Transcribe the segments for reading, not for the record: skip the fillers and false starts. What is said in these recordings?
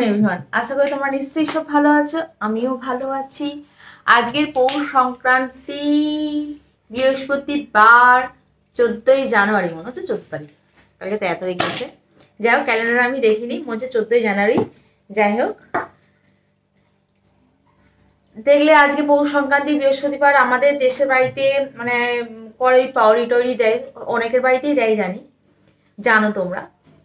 Everyone, আশা করি তোমরা নিশ্চয়ই সব ভালো আছো। আমিও ভালো আছি। আজকের পৌষ সংক্রান্তি, বৃহস্পতিবার, 14ই জানুয়ারি, মনে হচ্ছে 14 তারিখ, কালকে 13 তারিখ গেছে। যাই হোক, ক্যালেন্ডার আমি দেখিনি, মনে হচ্ছে 14ই জানুয়ারি। যাই হোক, দেখলে আজকে পৌষ সংক্রান্তি বৃহস্পতিবার আমাদের দেশের বাড়িতে মানে কড়াই পাউরি টরি দেয়, অনেকের বাড়িতেই দেয় জানো তোমরা।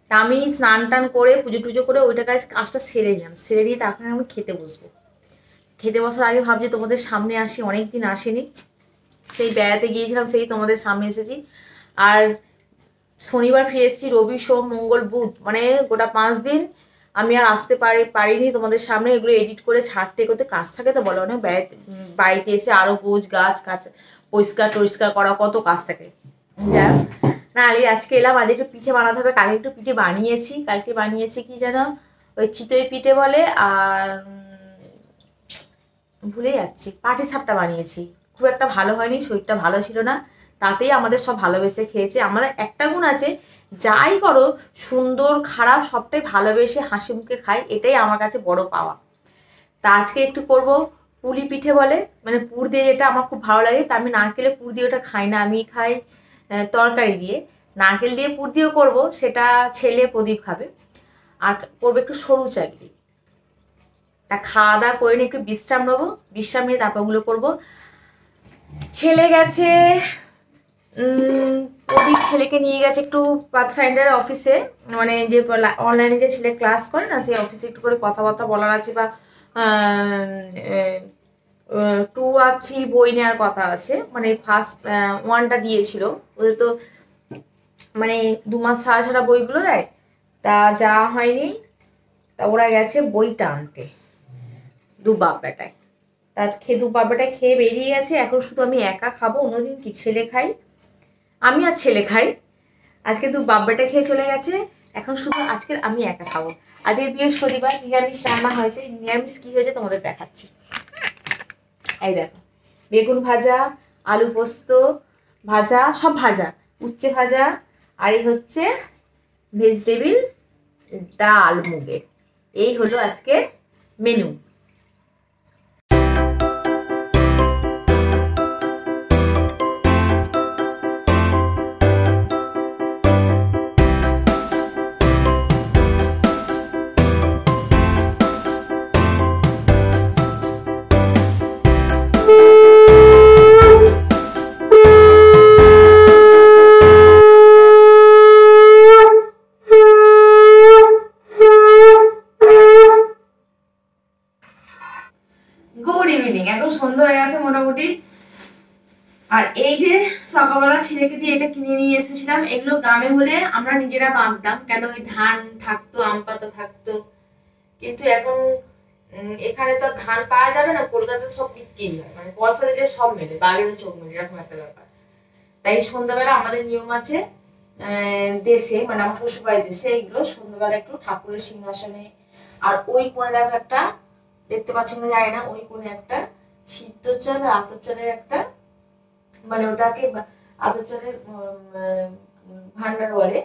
তা আমি স্নান টান করে পুজো টুজো করে ওইটা কাজটা সেরে নিলাম, সেরে নিয়ে তারপরে আমি খেতে বসবো। খেতে বসার আগে ভাবছি তোমাদের সামনে আসি, অনেক দিন আসিনি, সেই বেড়াতে গিয়েছিলাম, সেই তোমাদের সামনে এসেছি। আর শনিবার ফিরে এসেছি, রবি সোম মঙ্গল বুধ, মানে গোটা 5 দিন আমি আর আসতে পারিনি তোমাদের সামনে। এগুলো এডিট করে ছাড়তে করতে কাজ থাকে, তো বলো অনেক বাড়িতে এসে আরও গোছ গাছ পরিষ্কার টরিষ্কার করা, কত কাজ থাকে। যাই হোক, না আজকে এলাম, আজ একটু পিঠে বানাতে হবে। কালকে একটু পিঠে বানিয়েছি, কালকে বানিয়েছি কি যেন, ওই চিতই পিঠে বলে, আর ভুলে যাচ্ছি, পাটিসাপটা বানিয়েছি। খুব একটা ভালো হয়নি, শরীরটা ভালো ছিল না, তাতেই আমাদের সব ভালোবেসে খেয়েছে। আমাদের একটা গুণ আছে, যাই করো সুন্দর খারাপ সবটাই ভালোবেসে হাসি মুখে খাই, এটাই আমার কাছে বড় পাওয়া। তা আজকে একটু করব পুলি পিঠে বলে, মানে পুর দিয়ে, যেটা আমার খুব ভালো লাগে। তা আমি নারকেলে পুর দিয়ে ওটা খাই না, আমি খাই তরকারি দিয়ে। নারকেল দিয়ে পুর দিয়েও করবো, সেটা ছেলে প্রদীপ খাবে। আর করবো একটু সরু চাকরি। তা খাওয়া দাওয়া করে নিয়ে একটু বিশ্রাম নেবো, বিশ্রাম নিয়ে তারপর ওগুলো করবো। ছেলে গেছে, প্রদীপ ছেলেকে নিয়ে গেছে একটু পাথফাইন্ডার অফিসে, মানে যে অনলাইনে যে ছেলে ক্লাস করে না, সেই অফিসে একটু করে কথাবার্তা বলার আছে, বা 2 আর 3 বই নেওয়ার কথা আছে। মানে ফার্স্ট 1টা দিয়েছিল, ওদের তো মানে 2 মাস ছাড়া ছাড়া বইগুলো দেয়, তা যাওয়া হয়নি। তা ওরা গেছে বইটা আনতে, দু বাপ বেটায়। তার দু বাপ বেটায় খেয়ে বেরিয়ে গেছে। এখন শুধু আমি একা খাবো, অন্যদিন কি ছেলে খাই, আমি আর ছেলে খাই। আজকে দু বাপ বেটা খেয়ে চলে গেছে, এখন শুধু আজকে আমি একা খাবো। আজকে বৃহস্পতিবার, নিরামিষ রান্না হয়েছে। নিরামিষ কি হয়েছে তোমাদের দেখাচ্ছি। এই দেখো, বেগুন ভাজা, আলু পোস্ত ভাজা, সব ভাজা, উচ্ছে ভাজা, আর এই হচ্ছে ভেজিটেবিল ডাল মুগের। এই হলো আজকে মেনু। গুড ইভিনিং, এখন সন্ধ্যা হয়ে গেছে মোটামুটি। আর এই যে সকালবেলা ছেলেকে দিয়ে এটা কিনে নিয়ে এসেছিলাম। এগুলো গ্রামে হলে আমরা নিজেরা বাঁধতাম, কেন ওই ধান থাকতো, আম পাতা থাকতো। কিন্তু এখন এখানে তো ধান পাওয়া যাবে না, কলকাতায় সব বিক্রি হয়, মানে পয়সা দিলে সব মেলে, বাগের চোখ মেলে, এরকম একটা ব্যাপার। তাই সন্ধ্যাবেলা আমাদের নিয়ম আছে, দেশে মানে আমার শ্বশুরবাড়ির দেশে, এইগুলো সন্ধ্যাবেলা একটু ঠাকুরের সিংহাসনে। আর ওই কোণে দেখো একটা, দেখতে পাচ্ছ না যায় না, ওই কোণে একটা সিদ্ধ চাল আর আতপ চালের একটা, মানে ওটাকে আতপ চালের ভান্ডার বলে,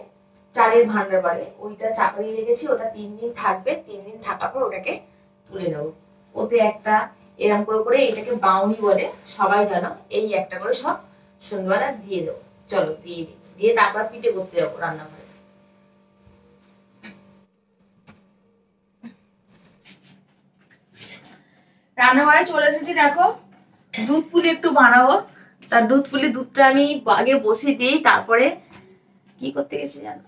চালের ভান্ডার বলে, ওইটা চাপিয়ে রেখেছি। ওটা 3 দিন থাকবে, 3 দিন থাকার পর ওটাকে তুলে নেবো। ওতে একটা এরম করে করে, এটাকে বাউনি বলে সবাই জানো, এই একটা করে সব সন্ধ্যাবেলা দিয়ে দেবো। চলো দিয়ে দিই, দিয়ে তারপর পিঠে করতে যাবো রান্নাঘরে। রান্নাঘরে চলে এসেছি, দেখো দুধ পুলি একটু বানাবো। তার দুধটা আমি আগে বসিয়ে দিই, তারপরে কি করতে গেছি জানো,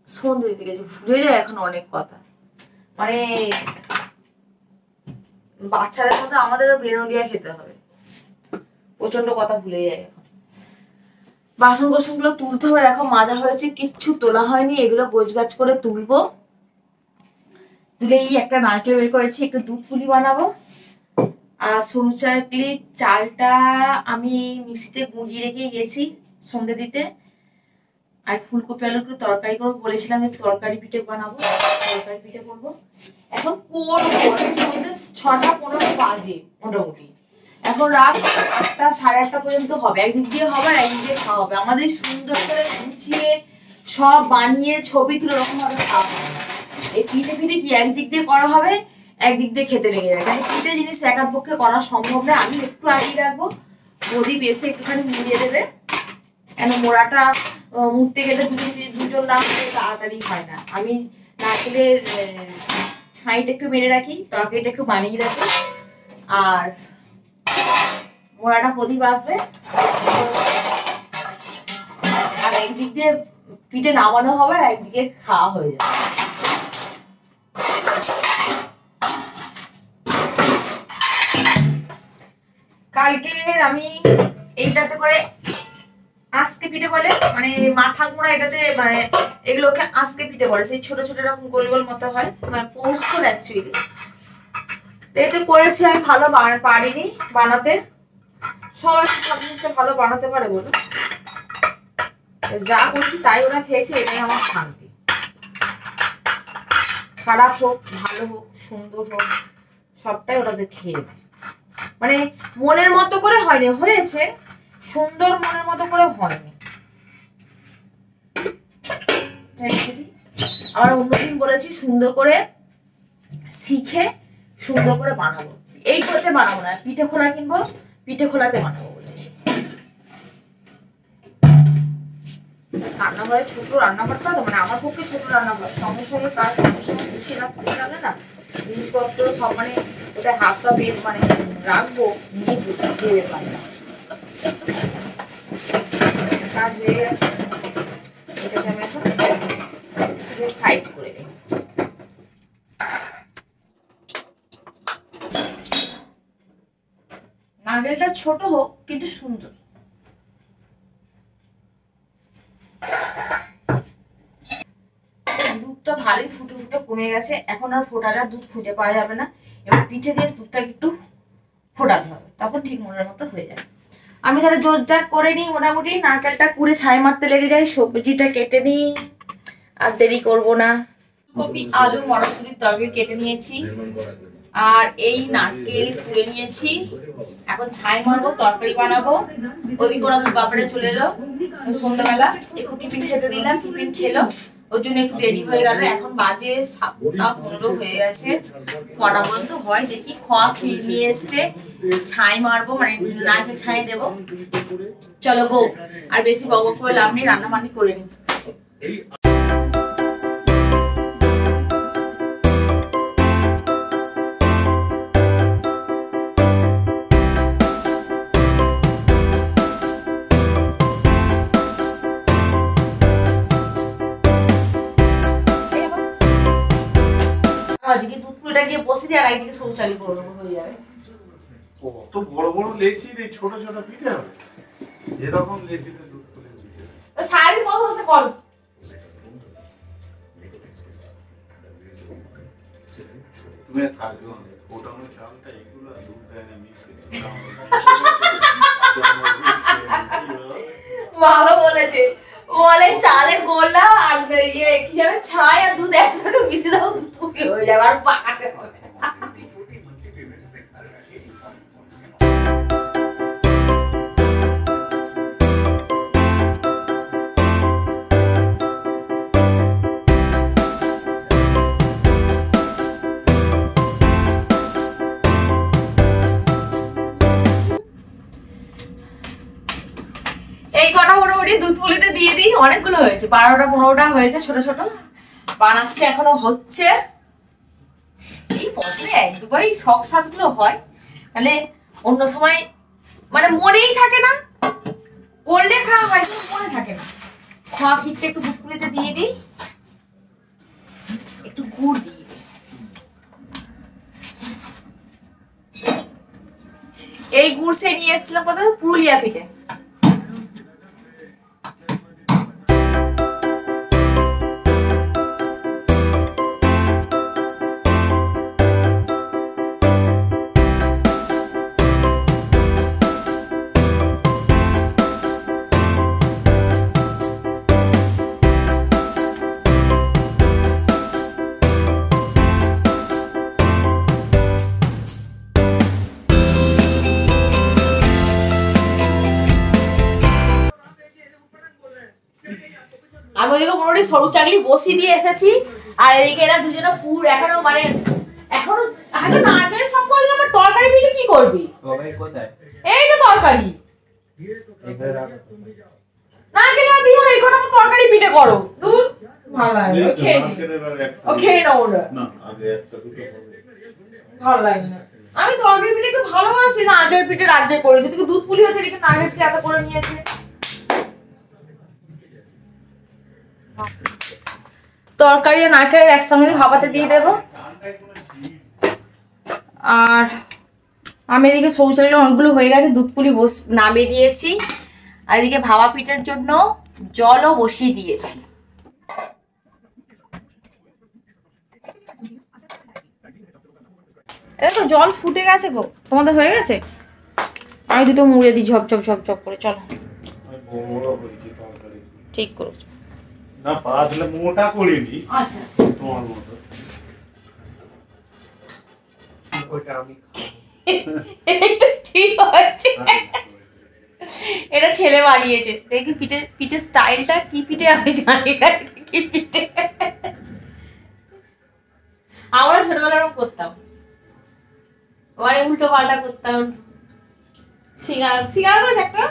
সন্ধ্যে দিতে গেছি, ভুলে যায় এখন অনেক কথা। মানে বাচ্চাদের মতো আমাদেরও বেরোলিয়া খেতে হবে, প্রচন্ড কথা ভুলে যায় এখন। বাসন কোসন গুলো তুলতে হবে, দেখো মাজা হয়েছে, কিচ্ছু তোলা হয়নি, এগুলো গোছগাছ করে তুলবো। তুলে এই একটা নারকেল বের করেছি, একটু দুধ পুলি বানাবো। আর সরু চালটা আমি মিক্সিতে গুঁড়িয়ে রেখে গেছি সন্ধ্যে দিতে। আর ফুলকপি আলু একটু তরকারি করবো, বলেছিলাম তরকারি পিঠে বানাবো, তরকারি পিঠে করবো। এখন করবো, সন্ধ্যে 6টা 15 বাজে মোটামুটি, এখন রাত 8টা 8:30 পর্যন্ত হবে। একদিক দিয়ে হবে আর একদিক দিয়ে খাওয়া হবে। আমাদের সুন্দর করে গুছিয়ে সব বানিয়ে ছবি তুলে ওরকম ভাবে খাওয়া হবে। এই পিঠে পিঠে কি একদিক দিয়ে করা হবে, একদিক দিয়ে খেতে লেগে যাবে, কারণ পিঠে জিনিস একার পক্ষে করা সম্ভব নয়। আমি একটু আগিয়ে রাখবো, প্রদীপ এসে একটুখানি মুড়িয়ে দেবে, কেন মোড়াটা মুড়তে গেলে দুজন না হলে তাড়াতাড়ি হয় না। আমি নারকেলের ছাইটা একটু মেরে রাখি, তরকারিটা একটু বানিয়ে রাখি, আর মোড়াটা প্রদীপ আসবে, আর একদিক দিয়ে পিঠে নামানো হবে আর একদিকে খাওয়া হয়ে যাবে। কালকে আমি এইটাতে করে আজকে পিঠে বলে, মানে মা ঠাকুমা এটাতে মানে এগুলোকে আজকে পিঠে বলে, সেই ছোট ছোট এরকম গোল গোল মতো হয়, মানে পোস্ট অ্যাকচুয়ালি। তো এতে করেছি আমি, ভালো পারিনি বানাতে, সবাই সব জিনিসটা ভালো বানাতে পারে বলো, যা করছি তাই ওরা খেয়েছে, এটাই আমার শান্তি। খারাপ হোক ভালো হোক সুন্দর হোক সবটাই ওরাদের খেয়ে নেয়, মানে মনের মতো করে হয়নি, হয়েছে সুন্দর, মনের মতো করে হয়নি। আবার অন্যদিন বলেছি সুন্দর করে শিখে সুন্দর করে বানাবো, এই করতে বানাবো না, পিঠে খোলা কিনবো, পিঠে খোলাতে বানাবো বলেছি। রান্নাঘরে ছোট রান্নাঘরটা তো মানে আমার পক্ষে ছোট রান্নাঘর, সমস্যার কাজ সমস্যা গুছিয়ে রাখতে না, জিনিসপত্র সব মানে ওটা হাতটা বেশ মানে রাখবো নিয়ে ভেবে পাই না। কাজ হয়ে গেছে, এটাকে আমি এখন সাইড করে দিই। নারকেলটা ছোট হোক কিন্তু সুন্দর। দুধটা ভালোই ফুটে ফুটে কমে গেছে, এখন আর ফোটালে দুধ খুঁজে পাওয়া যাবে না। এবার পিঠে দিয়ে দুধটাকে একটু ফোটাতে হবে, তখন ঠিক মনের মতো হয়ে যাবে। আমি তাহলে জোরজার করে নিই, মোটামুটি নারকেলটা কুড়ে ছাই মারতে লেগে যায়, সবজিটা কেটে নিই, আর দেরি করবো না। কপি আলু মটরশুঁটির তরকারি কেটে নিয়েছি, আর এই নারকেল কুড়ে নিয়েছি, এখন ছাই মারবো, তরকারি বানাবো। ওদিকে ওরা বাবারে চলে এলো সন্ধ্যাবেলা, একটু টিফিন খেতে দিলাম, টিফিন খেলো, ওর জন্য একটু দেরি হয়ে গেল। এখন বাজে 7:15 হয়ে গেছে, কটা পর্যন্ত হয় দেখি। খোয়া নিয়ে এসছে, ছাই মারবো, মানে নাকে ছাই দেবো। চলো গো, আর বেশি বক করে লাভ নেই, রান্না বান্না করে নি। দুধ পুরিটা গিয়ে বসে দিয়ে আর একদিকে শৌচালয় করে নেবো, হয়ে যাবে। তো বড় বড় লেচি রে, ছোট ছোট পিঠে হবে, এরকম লেচিতে দুধ পুরি পিঠে সারাদিন কত বসে কর। তুমি থাকবে ওটানো চালটা এগুলো দুধ দেয় না, মিক্স ভালো বলেছে, বলে চালের গোলা আর ইয়ে কি জানে ছাই আর দুধ একসাথে মিশে দাও, দুধ হয়ে যাবে, আর পাকাতে হবে। এই কটা মোটামুটি দুধ পুলিতে দিয়ে দিই, অনেকগুলো হয়েছে, 12টা 15টা হয়েছে, ছোট ছোট বানাচ্ছে, এখনো হচ্ছে। এই বছরে 1-2বারই শখ সাতগুলো হয়, তাহলে অন্য সময় মানে মনেই থাকে না, করলে খাওয়া হয় কিন্তু মনে থাকে না। খোয়া ক্ষীরটা একটু দুধ পুলিতে দিয়ে দিই, একটু গুড় দিয়ে দিই। এই গুড় সে নিয়ে এসেছিলাম কোথাও, পুরুলিয়া থেকে। আমি ওইদিকে মোটামুটি সরু চাকলি বসিয়ে দিয়ে এসেছি, আর এদিকে এরা দুজনে পুর এখনো মানে এখনো নারকেলের সব করে আমার তরকারি পিঠে কি করবি? এই তো তরকারি নারকেল আর দিও না, এখন আমার তরকারি পিঠে করো। দূর ভালো লাগে না, খেয়ে নি ও খেয়ে নাও ওরা, না আগে একটা দুটো হবে, ভালো লাগে না। আমি তরকারি পিঠে একটু ভালোবাসি, নারকেল পিঠে রাজ্যে করি, যদি দুধ পুলি হচ্ছে এদিকে নারকেল পিঠে এত করে নিয়েছে। তরকারি আর নারকেল একসঙ্গে ভাপাতে দিয়ে দেবো। আর আমি এদিকে শৌচালয় অনেকগুলো হয়ে গেছে, দুধ পুলি নামিয়ে দিয়েছি, আর এদিকে ভাপা পিঠের জন্য জলও বসিয়ে দিয়েছি। এই তো জল ফুটে গেছে গো, তোমাদের হয়ে গেছে? আমি দুটো মুড়ে দিই ঝপ ঝপ ঝপ ঝপ করে, চলো ঠিক করেছো। না পাতলা মোটা করিনি, আচ্ছা তোমার মতো। ওইটা আমি এটা ঠিক আছে, এটা ছেলে বানিয়েছে। দেখি পিঠে স্টাইলটা কি পিঠে আমি জানি না, কি পিঠে। আমরা ছোটবেলায় করতাম, মানে উল্টো পাল্টা করতাম। সিঙ্গারা করেছে একটা,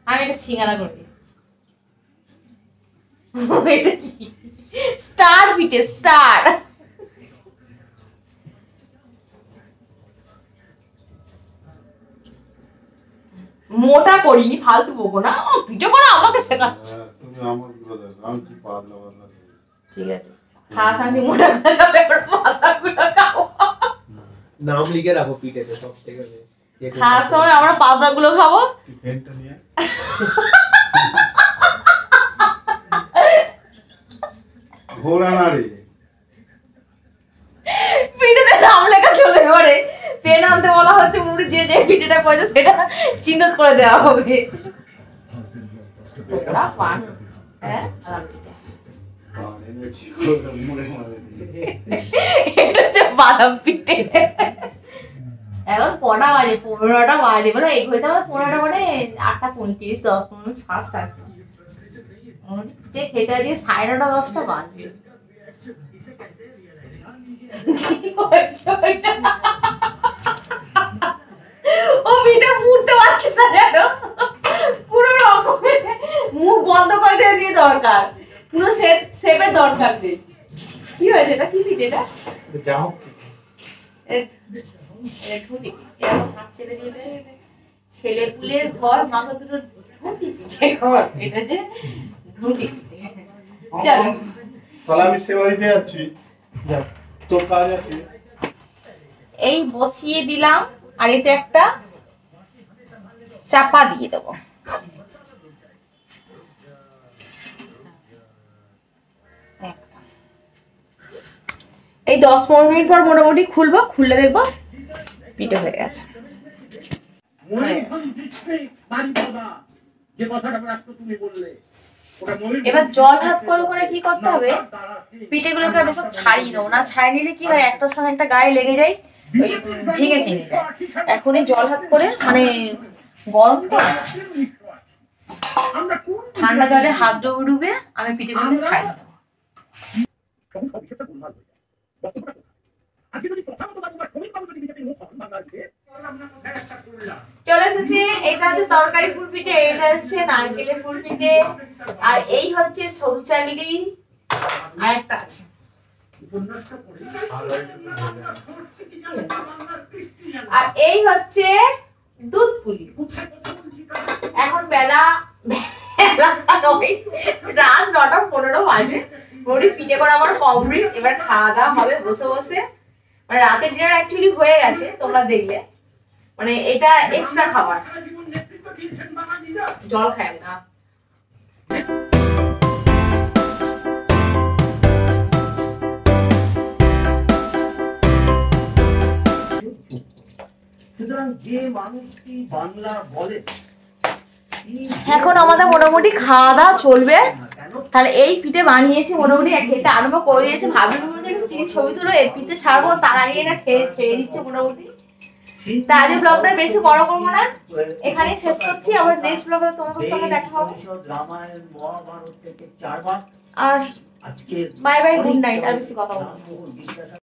আমি একটা সিঙ্গারা করে দিই। এটা কি স্টার পিঠে, স্টার। মোটা করিনি, ফালতু বকো না, পিঠে করা আমাকে শেখাচ্ছে। তুমি আমার গুলো দেখো, আমি কি পাতলা পাতলা। ঠিক আছে, খাস আমি মোটা পাতলা গুলো খাও। নাম লিখে রাখো পিঠেতে, সব ঠিক আছে। খাওয়ার সময় আমরা পাতা গুলো খাবো। পেনটা নিয়ে ঘোরা না রে, পিঠেতে নাম লেখা চলে এবারে পেন আনতে বলা হচ্ছে, মুড়ি যে যে পিঠেটা করেছে সেটা চিহ্নিত করে দেওয়া হবে। হ্যাঁ এটা হচ্ছে বাদাম পিঠে। এখন কটা বাজে? 15টা বাজে, মানে এই ঘড়িতে আমার 15টা মানে 8:35, 10-15 ফার্স্ট আসবে। যে খেতে দিয়ে 9:30 10টা বাজবে। ও পিঠে মুড়তে পারছে না জানো, পুরো রকমের মুখ বন্ধ করে দিয়ে নিয়ে দরকার, পুরো শেপের দরকার নেই। কি হয়েছে এটা? কি পিঠে এটা? যাও ছেলে পুলের ঘর, মাথা দুটো ঢুটি পিঠে ঘর, এটা যে ঢুটি পিঠে। চলো তাহলে আমি সেবাড়িতে যাচ্ছি, যাও। তোর কাজ আছে। এই বসিয়ে দিলাম, আর এতে একটা চাপা দিয়ে দেবো। এই 10-15 মিনিট পর মোটামুটি খুলবো, খুললে দেখবো পিঠে হয়ে গেছে। এবার জল হাত করে করে কি করতে হবে, পিঠেগুলোকে আমি সব ছাড়িয়ে নেবো, না ছাড়িয়ে নিলে কি হয়, একটার সঙ্গে একটা গায়ে লেগে যায়, ওই ভেঙে ভেঙে যায়। এখনই জল হাত করে, মানে গরম তো, ঠান্ডা জলে হাত ডুবে আমি পিঠেগুলোকে ছাড়িয়ে নেবো। চলে এসেছি, এটা হচ্ছে তরকারি ফুল পিঠে, এটা হচ্ছে নারকেলের ফুল পিঠে, আর এই হচ্ছে সরু চাকলি, আর একটা আছে আর এই হচ্ছে দুধ পুলি। এখন বেলা রাত 9:15 বাজে, মোটামুটি পিঠে করে আমার কমপ্লিট। এবার খাওয়া দাওয়া হবে বসে বসে, মানে রাতের ডিনার অ্যাকচুয়ালি হয়ে গেছে, তোমরা দেখলে, মানে এটা এক্সট্রা খাবার, জল খায় না। এখন আমাদের মোটামুটি খাওয়া দাওয়া চলবে। তাহলে এই পিঠে বানিয়েছি, মোটামুটি খেতে আরম্ভ করে দিয়েছে। ভাবলাম ছবি তুলো, এই পিঠে ছাড়বো, তার আগে এটা খেয়ে দিচ্ছে মোটামুটি। তা আজ ব্লগটা বেশি বড় করবো না, এখানেই শেষ করছি। আবার নেক্সট ব্লগে তোমাদের সঙ্গে দেখা হবে। রামায়ণ মহাভারত থেকে 4 ভাগ। আর আজকে বাই বাই, গুড নাইট। আর বেশি কথা বলবো না।